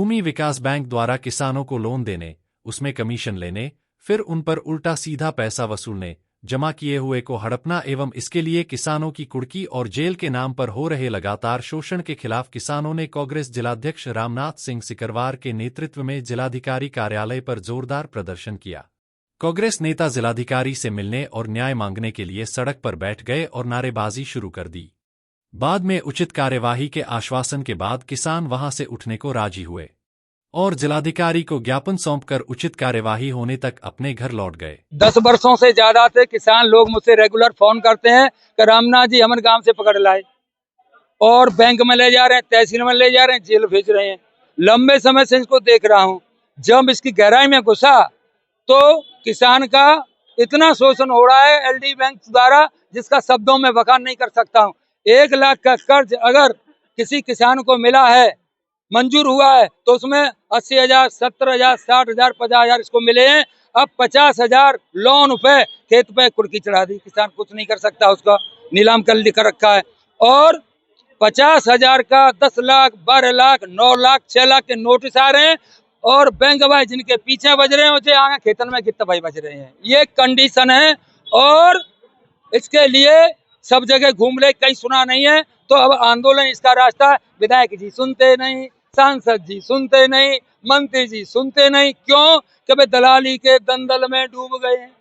भूमि विकास bank द्वारा किसानों को लोन देने, उसमें कमीशन लेने, फिर उन पर उल्टा सीधा पैसा वसूलने, जमा किए हुए को हड़पना एवं इसके लिए किसानों की कुर्की और जेल के नाम पर हो रहे लगातार शोषण के खिलाफ किसानों ने कांग्रेस जिलाध्यक्ष रामनाथ सिंह सिकरवार के नेतृत्व में जिलाधिकारी कार्यालय पर जोरदार प्रदर्शन किया। कांग्रेस नेता जिलाधिकारी से मिलने और न्याय मांगने के लिए सड़क पर बैठ गए और नारेबाजी शुरू कर दी। बाद में उचित कार्यवाही के आश्वासन के बाद किसान वहां से उठने को राजी हुए और जिलाधिकारी को ज्ञापन सौंपकर उचित कार्यवाही होने तक अपने घर लौट गए। 10 वर्षों से ज्यादा से किसान लोग मुझसे रेगुलर फोन करते हैं कि रामनाथ जी हमारे गांव से पकड़ लाए और बैंक में ले जा रहे हैं, तहसील में ले जा रहे हैं, जेल भेज रहे हैं। लंबे समय से इसको देख रहा हूं। जब इसकी गहराई में घुसा तो किसान का इतना शोषण हो रहा है एलडी बैंक द्वारा, जिसका शब्दों में बयान नहीं कर सकता हूँ। 1 लाख का कर्ज अगर किसी किसान को मिला है, मंजूर हुआ है, तो उसमें 80,000, 70,000, 60,000, 50,000 इसको मिले हैं। अब 50,000 लोन पे खेत पे कुर्की चढ़ा दी। किसान कुछ नहीं कर सकता, उसका नीलाम कर लिखा रखा है। और 50,000 का 10 लाख, 12 लाख, 9 लाख, 6 लाख के नोटिस आ रहे हैं और बैंक भाई जिनके पीछे बज रहे हैं उसे आगे खेतन में कितना भाई बज रहे हैं। ये कंडीशन है और इसके लिए सब जगह घूम ले, कहीं सुना नहीं है। तो अब आंदोलन इसका रास्ता है। विधायक जी सुनते नहीं, सांसद जी सुनते नहीं, मंत्री जी सुनते नहीं। क्यों? कि वे दलाली के दंदल में डूब गए हैं।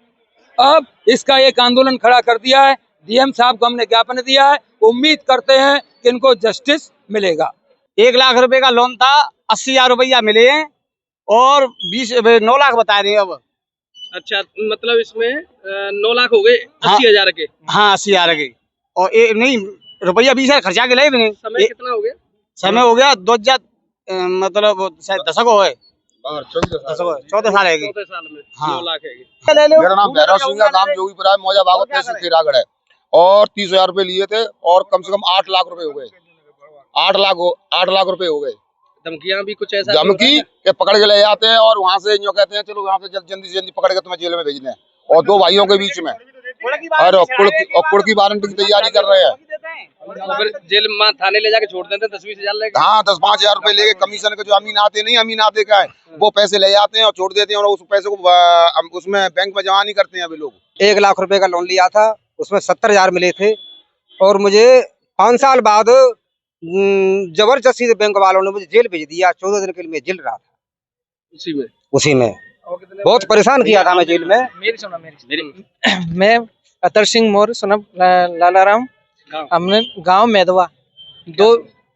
अब इसका एक आंदोलन खड़ा कर दिया है। डीएम साहब को हमने ज्ञापन दिया है। उम्मीद करते हैं कि इनको जस्टिस मिलेगा। 1 लाख रुपए का लोन था, 80,000 रुपया मिले हैं और 9 लाख बता रहे हैं अब। अच्छा, मतलब इसमें 9 लाख हो गए 80,000 के। हाँ 80,000 के और नहीं रुपया 20,000 खर्चा के ले भी नहीं। समय कितना हो गया? समय हो गया 2000 मतलब शायद दशक हो गए, 14 साल है। 14 साल में हाँ। 9 लाख है। मेरा नाम भैरव सिंह है, नाम जोगीपुरा है, मौजा भागवत तहसील खीरागढ़ है। और 30,000 रुपए लिए थे और कम से कम 8 लाख रुपए हो गए। 8 लाख रुपए हो गए। धमकियां भी कुछ ऐसा धमकी के पकड़ के ले जाते हैं और वहाँ से जो कहते हैं चलो वहाँ से जल्दी से जल्दी पकड़ के तुम्हें जेल में भेज दें। और 2 भाइयों के बीच में और कुड़ की वारंट की तैयारी कर रहे हैं। फिर जेल में थाने ले जाके छोड़ देते हैं 10-20 हजार लेके। हाँ 10-5 हजार रुपए लेके कमीशन के जो अमीन आते का है वो पैसे ले जाते हैं और छोड़ देते हैं और उस पैसे को उसमें बैंक में जमा नहीं करते हैं अभी लोग। 1 लाख रुपए का लोन लिया था, उसमें 70,000 मिले थे और मुझे 5 साल बाद जबरदस्ती से बैंक वालों ने मुझे जेल भेज दिया। 14 दिन के लिए मैं जेल रहा था। उसी में बहुत परेशान किया था मैं जेल में। मैं अतर सिंह मौर्य सनब लालाराम, हमने गांव मेदवा। दो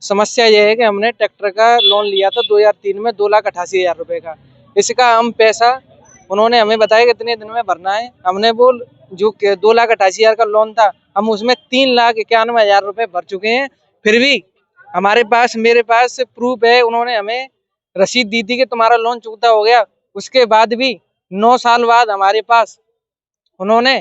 समस्या ये है कि हमने ट्रैक्टर का लोन लिया था 2003 में 2,88,000 रुपए का। इसका हम पैसा उन्होंने हमें बताया कि इतने दिन में भरना है। हमने वो जो 2,88,000 का लोन था, हम उसमें 3,91,000 रुपए भर चुके हैं। फिर भी मेरे पास प्रूफ है। उन्होंने हमें रसीद दी थी कि तुम्हारा लोन चुकता हो गया। उसके बाद भी 9 साल बाद हमारे पास उन्होंने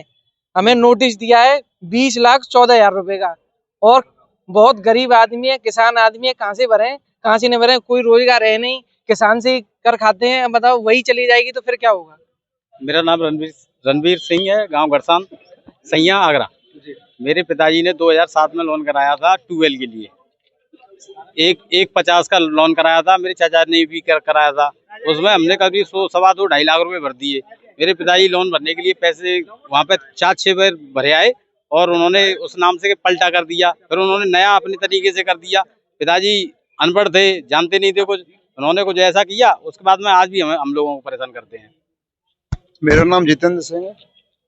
हमें नोटिस दिया है 20,14,000 रुपए का। और बहुत गरीब आदमी है, किसान आदमी है, कहाँ से भरें, कहाँ से नहीं भरें। कोई रोजगार है नहीं, किसान से ही कर खाते हैं। अब बताओ वही चली जाएगी तो फिर क्या होगा। मेरा नाम रणवीर सिंह है, गांव गरसान, सैया, आगरा। मेरे पिताजी ने 2007 में लोन कराया था ट्यूबवेल के लिए। एक 50 का लोन कराया था, मेरे चाचा ने भी कराया था। उसमें हमने कभी 2.5 लाख रुपए भर दिए। मेरे पिताजी लोन भरने के लिए पैसे वहाँ पे 4-6 बार भरे आए और उन्होंने उस नाम से पलटा कर दिया। फिर उन्होंने नया अपने तरीके से कर दिया। पिताजी अनपढ़ थे, जानते नहीं थे कुछ, उन्होंने कुछ ऐसा किया। उसके बाद में आज भी हम लोगों को परेशान करते हैं। मेरा नाम जितेंद्र सिंह है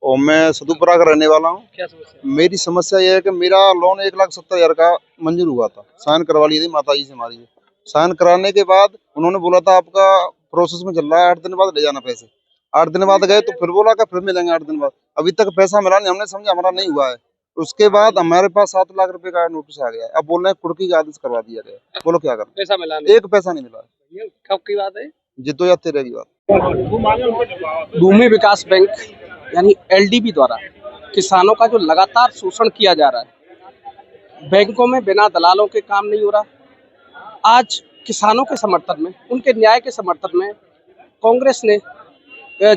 और मैं सदुपुरा का रहने वाला हूँ। क्या समस्या? मेरी समस्या यह है कि मेरा लोन 1,70,000 का मंजूर हुआ था। साइन करवा ली थी माताजी से हमारी। साइन कराने के बाद उन्होंने बोला था आपका प्रोसेस में चल रहा है, 8 दिन बाद ले जाना पैसे। 8 दिन बाद गए तो फिर बोला कि फिर मिलेंगे 8 दिन बाद। अभी तक पैसा मिला नहीं। हमने समझा हमारा नहीं हुआ है। उसके बाद हमारे पास 7 लाख रुपए का नोटिस आ गया। अब बोल रहे हैं कुर्की का आदेश करवा दिया गया। बोलो क्या करें? पैसा मिला नहीं? 1 पैसा नहीं मिला। ये कब की बात है? ये 2013 की बात। भूमि विकास बैंक यानी एलडीबी द्वारा किसानों का जो लगातार शोषण किया जा रहा है, बैंकों में बिना दलालों के काम नहीं हो रहा। आज किसानों के समर्थन में, उनके न्याय के समर्थन में कांग्रेस ने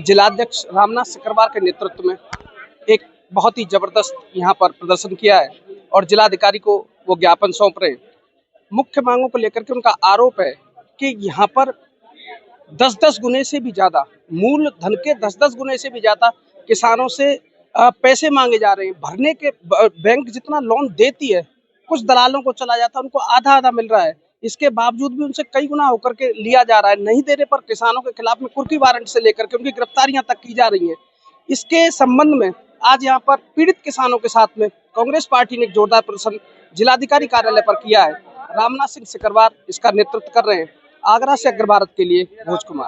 जिलाध्यक्ष रामनाथ सिकरवार के नेतृत्व में एक बहुत ही जबरदस्त यहाँ पर प्रदर्शन किया है और जिलाधिकारी को वो ज्ञापन सौंप रहे हैं। मुख्य मांगों को लेकर के उनका आरोप है कि यहाँ पर 10-10 गुने से भी ज्यादा, मूल धन के 10-10 गुने से भी ज्यादा किसानों से पैसे मांगे जा रहे हैं। भरने के बैंक जितना लोन देती है, कुछ दलालों को चला जाता है, उनको आधा आधा मिल रहा है। इसके बावजूद भी उनसे कई गुना होकर के लिया जा रहा है। नहीं देने पर किसानों के खिलाफ में कुर्की वारंट से लेकर के उनकी गिरफ्तारियां तक की जा रही हैं। इसके संबंध में आज यहाँ पर पीड़ित किसानों के साथ में कांग्रेस पार्टी ने एक जोरदार प्रदर्शन जिलाधिकारी कार्यालय पर किया है। रामनाथ सिंह सिकरवार इसका नेतृत्व कर रहे हैं। आगरा से अग्र भारत के लिए भोज कुमार।